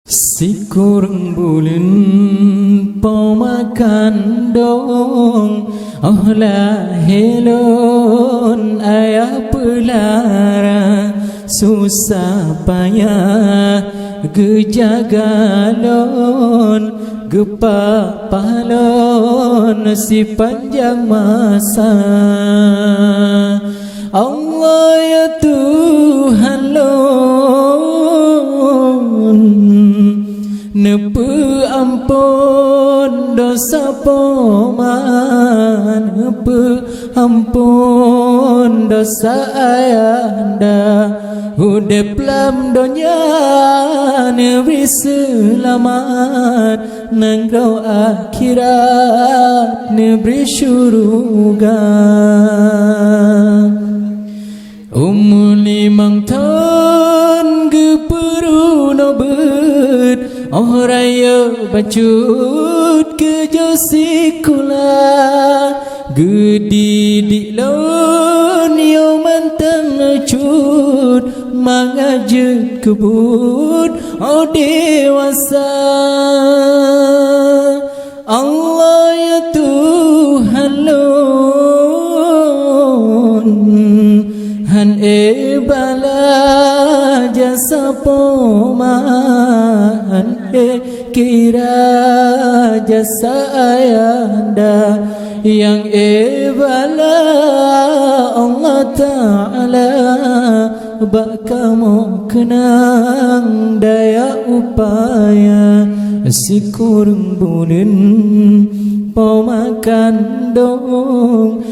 Si kurang bulan pemakan dong lah helon ayah pelara susah payah gejagalon gepak pahlon si panjang masa Allah ya Tuhan lon nepu ampun dosa poman nepu ampun dosa ayanda hudep lam dunia neberi selamat nanggau akhirat neberi syurga umur 5 tahun geperu nobet Raya bacut ke josikula gedidik lon yo mantang cut mangajut kebut dewasa Allah ya Tuhan lon han bala jasa poman kira jasa ayanda yang bala Allah Ta'ala bak kamu kenang daya upaya si kurang bulan pemakan dong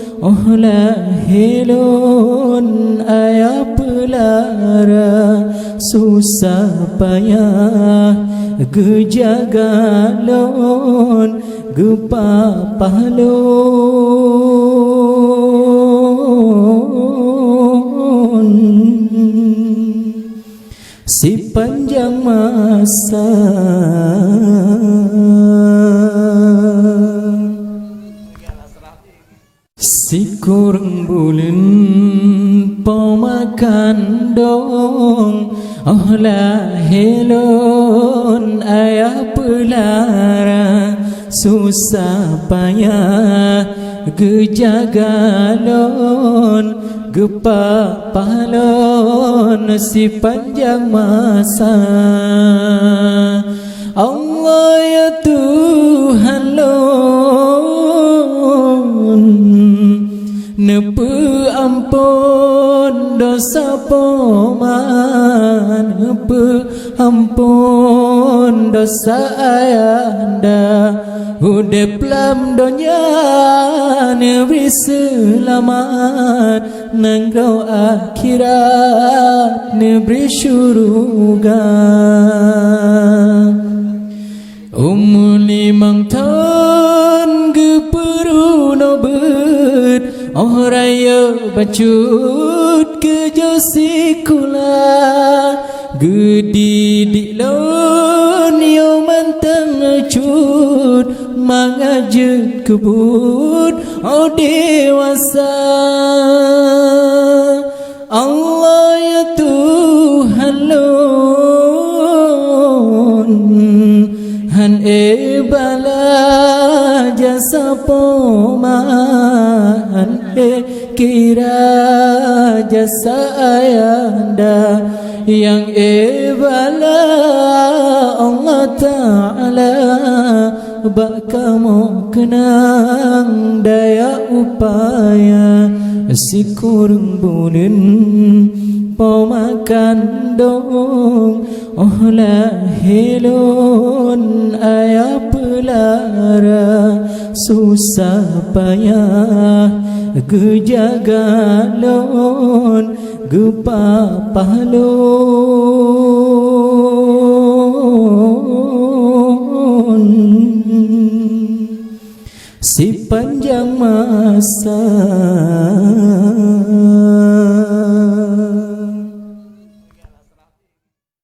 lah helon ayah pelara susah payah gejagalon gepak pahlon si panjang masa si kurang bulan pemakan dong lah helon ayah pelara susah payah gejagalon gepak pahlon si panjang masa Allah ya Tuhan lon nepu ampun dosa poman nepu ampun dosa ayanda hudep lam dunia neberi selamat nanggau akhirat neberi syurga umur 5 tahun geperu nobet raya bacut ke josikula gedidik lon yo mantang cut mangajut kebut dewasa Allah ya Tuhan lon han bala jasa poman kira jasa ayanda yang bala Allah Ta'ala bak kamu kenang daya upaya si kurang bulan pemakan dong lah helon ayah pelara susah payah gejagalon gepak pahlon si panjang masa